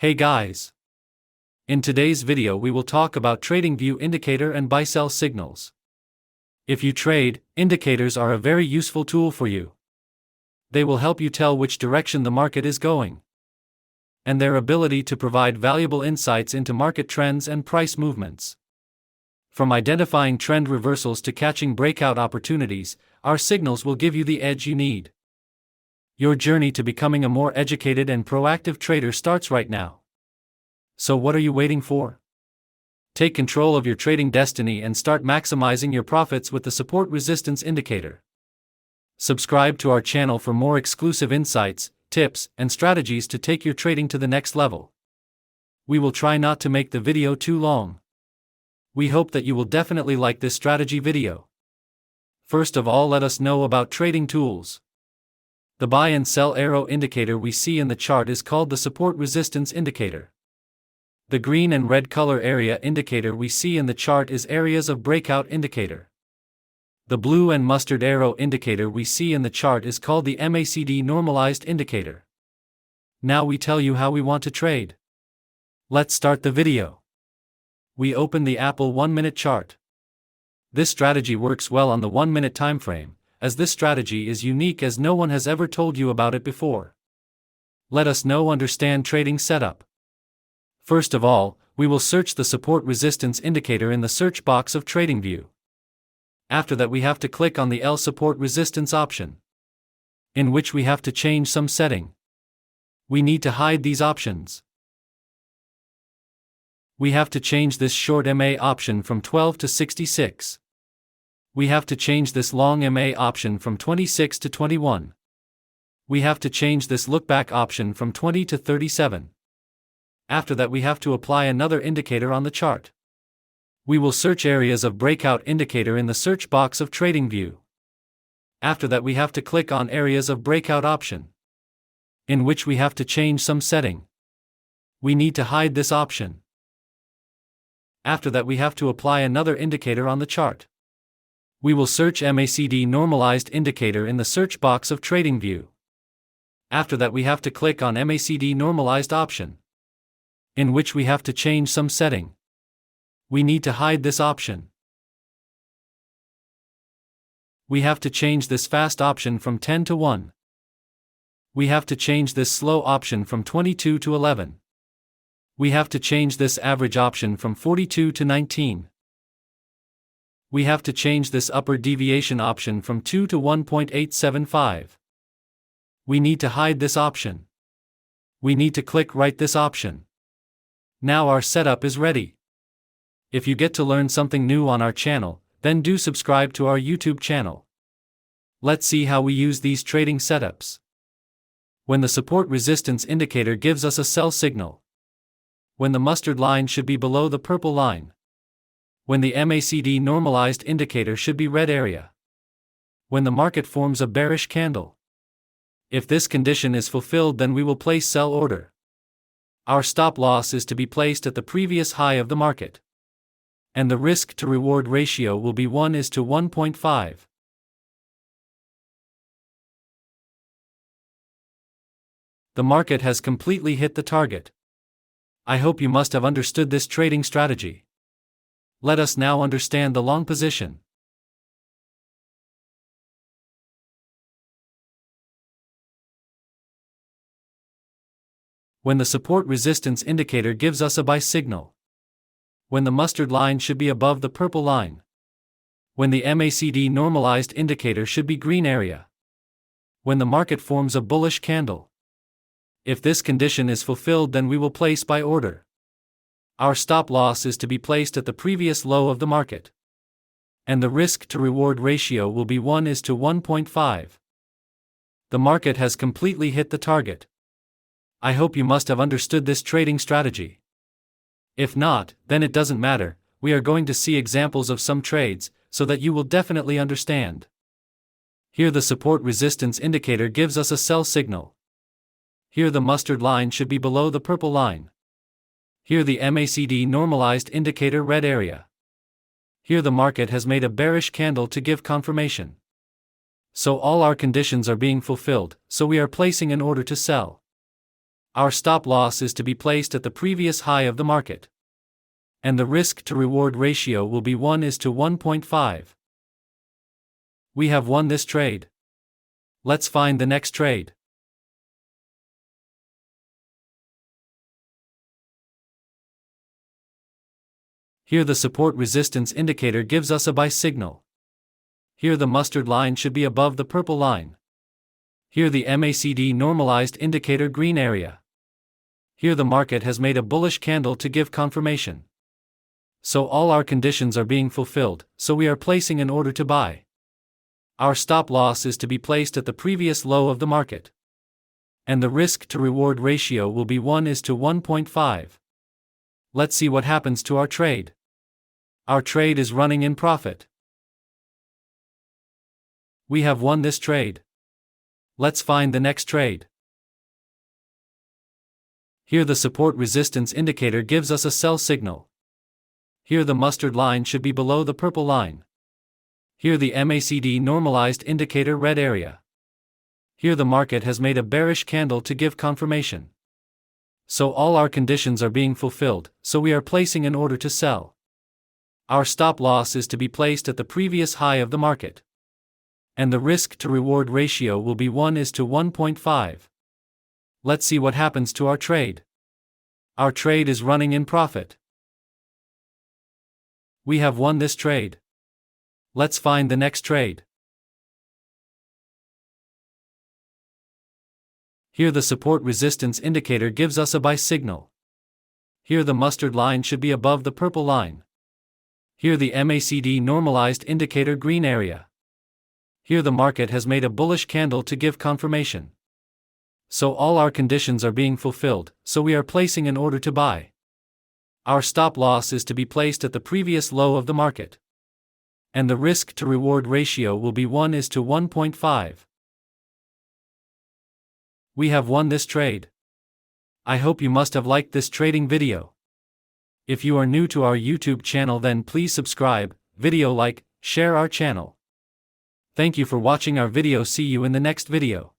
Hey guys! In today's video we will talk about TradingView indicator and buy-sell signals. If you trade, indicators are a very useful tool for you. They will help you tell which direction the market is going. And their ability to provide valuable insights into market trends and price movements. From identifying trend reversals to catching breakout opportunities, our signals will give you the edge you need. Your journey to becoming a more educated and proactive trader starts right now. So what are you waiting for? Take control of your trading destiny and start maximizing your profits with the support resistance indicator. Subscribe to our channel for more exclusive insights, tips, and strategies to take your trading to the next level. We will try not to make the video too long. We hope that you will definitely like this strategy video. First of all, let us know about trading tools. The buy and sell arrow indicator we see in the chart is called the support resistance indicator. The green and red color area indicator we see in the chart is areas of breakout indicator. The blue and mustard arrow indicator we see in the chart is called the MACD normalized indicator. Now we tell you how we want to trade. Let's start the video. We open the Apple 1-minute chart. This strategy works well on the 1-minute time frame, as this strategy is unique as no one has ever told you about it before. Let us now understand trading setup. First of all, we will search the support resistance indicator in the search box of TradingView. After that we have to click on the L support resistance option, in which we have to change some setting. We need to hide these options. We have to change this short MA option from 12 to 66. We have to change this long MA option from 26 to 21. We have to change this lookback option from 20 to 37. After that we have to apply another indicator on the chart. We will search areas of breakout indicator in the search box of TradingView. After that we have to click on areas of breakout option, in which we have to change some setting. We need to hide this option. After that we have to apply another indicator on the chart. We will search MACD normalized indicator in the search box of TradingView. After that we have to click on MACD normalized option, in which we have to change some setting. We need to hide this option. We have to change this fast option from 10 to 1. We have to change this slow option from 22 to 11. We have to change this average option from 42 to 19. We have to change this upper deviation option from 2 to 1.875. We need to hide this option. We need to click write this option. Now our setup is ready. If you get to learn something new on our channel, then do subscribe to our YouTube channel. Let's see how we use these trading setups. When the support resistance indicator gives us a sell signal. When the mustard line should be below the purple line. When the MACD normalized indicator should be red area. When the market forms a bearish candle. If this condition is fulfilled, then we will place sell order. Our stop loss is to be placed at the previous high of the market. And the risk to reward ratio will be 1:1.5. The market has completely hit the target. I hope you must have understood this trading strategy. Let us now understand the long position. When the support resistance indicator gives us a buy signal. When the mustard line should be above the purple line. When the MACD normalized indicator should be green area. When the market forms a bullish candle. If this condition is fulfilled, then we will place buy order. Our stop loss is to be placed at the previous low of the market. And the risk to reward ratio will be 1:1.5. The market has completely hit the target. I hope you must have understood this trading strategy. If not, then it doesn't matter, we are going to see examples of some trades, so that you will definitely understand. Here the support resistance indicator gives us a sell signal. Here the mustard line should be below the purple line. Here the MACD normalized indicator red area. Here the market has made a bearish candle to give confirmation. So all our conditions are being fulfilled, so we are placing an order to sell. Our stop loss is to be placed at the previous high of the market. And the risk-to-reward ratio will be 1:1.5. We have won this trade. Let's find the next trade. Here the support resistance indicator gives us a buy signal. Here the mustard line should be above the purple line. Here the MACD normalized indicator green area. Here the market has made a bullish candle to give confirmation. So all our conditions are being fulfilled, so we are placing an order to buy. Our stop loss is to be placed at the previous low of the market. And the risk-to-reward ratio will be 1:1.5. Let's see what happens to our trade. Our trade is running in profit. We have won this trade. Let's find the next trade. Here the support resistance indicator gives us a sell signal. Here the mustard line should be below the purple line. Here the MACD normalized indicator red area. Here the market has made a bearish candle to give confirmation. So all our conditions are being fulfilled, so we are placing an order to sell. Our stop loss is to be placed at the previous high of the market. And the risk-to-reward ratio will be 1:1.5. Let's see what happens to our trade. Our trade is running in profit. We have won this trade. Let's find the next trade. Here the support resistance indicator gives us a buy signal. Here the mustard line should be above the purple line. Here the MACD normalized indicator green area. Here the market has made a bullish candle to give confirmation. So all our conditions are being fulfilled, so we are placing an order to buy. Our stop loss is to be placed at the previous low of the market. And the risk-to-reward ratio will be 1:1.5. We have won this trade. I hope you must have liked this trading video. If you are new to our YouTube channel, then please subscribe, video like, share our channel. Thank you for watching our video. See you in the next video.